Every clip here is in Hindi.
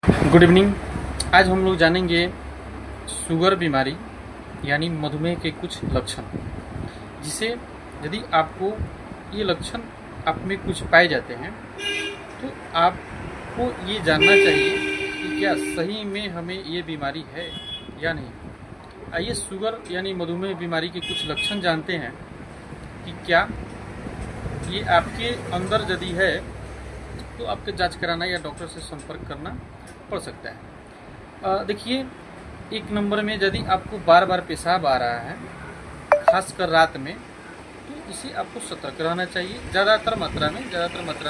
Good evening. आज हम लोग जानेंगे शुगर बीमारी यानी मधुमेह के कुछ लक्षण, जिसे यदि आपको ये लक्षण आप में कुछ पाए जाते हैं तो आपको ये जानना चाहिए कि क्या सही में हमें ये बीमारी है या नहीं। आइए शुगर यानी मधुमेह बीमारी के कुछ लक्षण जानते हैं कि क्या ये आपके अंदर यदि है तो आपके जांच कराना या डॉक्टर से संपर्क करना पड़ सकता है। देखिए, एक नंबर में यदि आपको बार बार पेशाब आ रहा है, खासकर रात में, तो इसे आपको सतर्क रहना चाहिए। ज़्यादातर मात्रा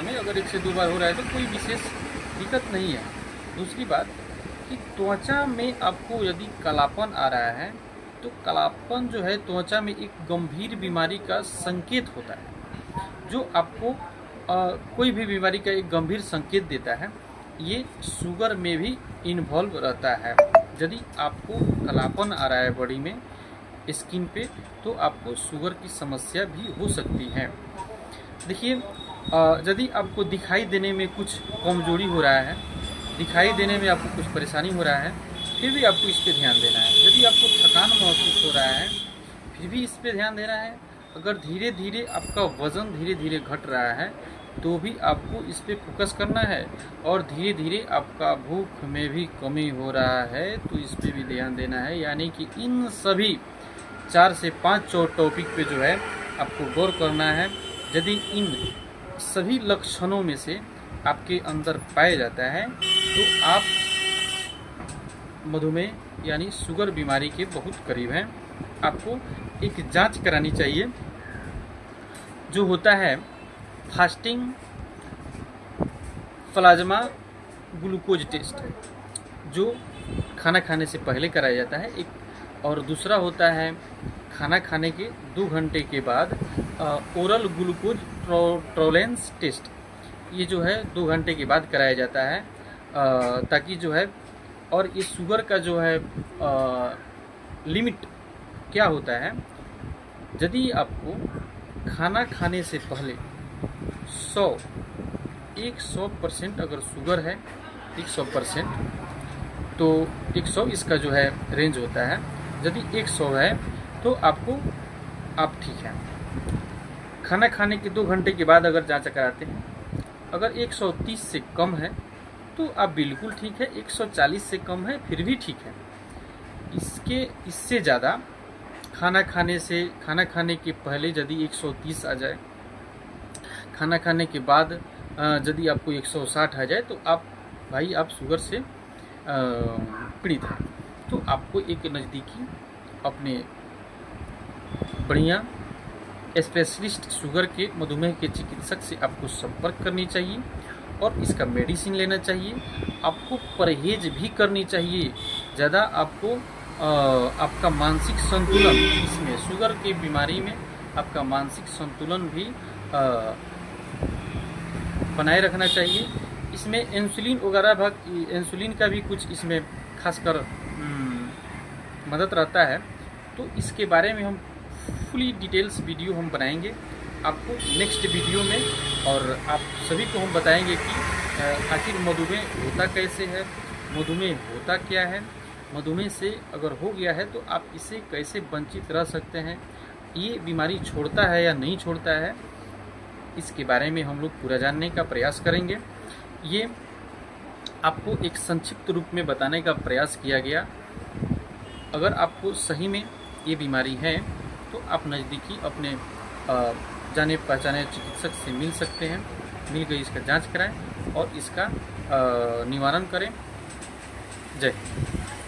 में अगर 1 से 2 बार हो रहा है तो कोई विशेष दिक्कत नहीं है। दूसरी बात कि त्वचा में आपको यदि कालापन आ रहा है तो कालापन जो है त्वचा में एक गंभीर बीमारी का संकेत होता है, जो आपको कोई भी बीमारी का एक गंभीर संकेत देता है। ये शुगर में भी इन्वॉल्व रहता है। यदि आपको कालापन आ रहा है बॉडी में, स्किन पे, तो आपको शुगर की समस्या भी हो सकती है। देखिए, यदि आपको दिखाई देने में कुछ कमजोरी हो रहा है, दिखाई देने में आपको कुछ परेशानी हो रहा है, फिर भी आपको इस पर ध्यान देना है। यदि आपको थकान महसूस हो रहा है, फिर भी इस पर ध्यान देना है। अगर धीरे धीरे आपका वज़न धीरे धीरे घट रहा है तो भी आपको इस पे फोकस करना है। और धीरे धीरे आपका भूख में भी कमी हो रहा है तो इस पे भी ध्यान देना है। यानी कि इन सभी 4 से 5 टॉपिक पे जो है आपको गौर करना है। यदि इन सभी लक्षणों में से आपके अंदर पाया जाता है तो आप मधुमेह यानी शुगर बीमारी के बहुत करीब हैं। आपको एक जांच करानी चाहिए जो होता है फास्टिंग प्लाज्मा ग्लूकोज टेस्ट, जो खाना खाने से पहले कराया जाता है एक। और दूसरा होता है खाना खाने के 2 घंटे के बाद ओरल ग्लूकोज टॉलरेंस टेस्ट। ये जो है 2 घंटे के बाद कराया जाता है ताकि जो है, और इस शुगर का जो है लिमिट क्या होता है, यदि आपको खाना खाने से पहले 100% अगर शुगर है 100%, तो 100 इसका जो है रेंज होता है। यदि 100 है तो आप ठीक हैं। खाना खाने के 2 घंटे के बाद अगर जांच कराते हैं, अगर 130 से कम है तो आप बिल्कुल ठीक है, 140 से कम है फिर भी ठीक है। इससे ज़्यादा खाना खाने के पहले यदि 130 आ जाए, खाना खाने के बाद यदि आपको 160 आ जाए तो आप शुगर से पीड़ित हैं। तो आपको एक नज़दीकी अपने बढ़िया स्पेशलिस्ट शुगर के मधुमेह के चिकित्सक से आपको संपर्क करनी चाहिए और इसका मेडिसिन लेना चाहिए। आपको परहेज भी करनी चाहिए। ज़्यादा आपको आपका मानसिक संतुलन, इसमें शुगर की बीमारी में आपका मानसिक संतुलन भी बनाए रखना चाहिए। इसमें इंसुलिन का भी कुछ इसमें खासकर मदद रहता है। तो इसके बारे में हम फुली डिटेल्स वीडियो हम बनाएंगे आपको नेक्स्ट वीडियो में। और आप सभी को हम बताएंगे कि आखिर मधुमेह होता कैसे है, मधुमेह होता क्या है, मधुमेह से अगर हो गया है तो आप इससे कैसे वंचित रह सकते हैं, ये बीमारी छोड़ता है या नहीं छोड़ता है, इसके बारे में हम लोग पूरा जानने का प्रयास करेंगे। ये आपको एक संक्षिप्त रूप में बताने का प्रयास किया गया। अगर आपको सही में ये बीमारी है तो आप नज़दीकी अपने जाने पहचाने चिकित्सक से मिल सकते हैं। मिल गई इसका जांच कराएं और इसका निवारण करें। जय हिंद।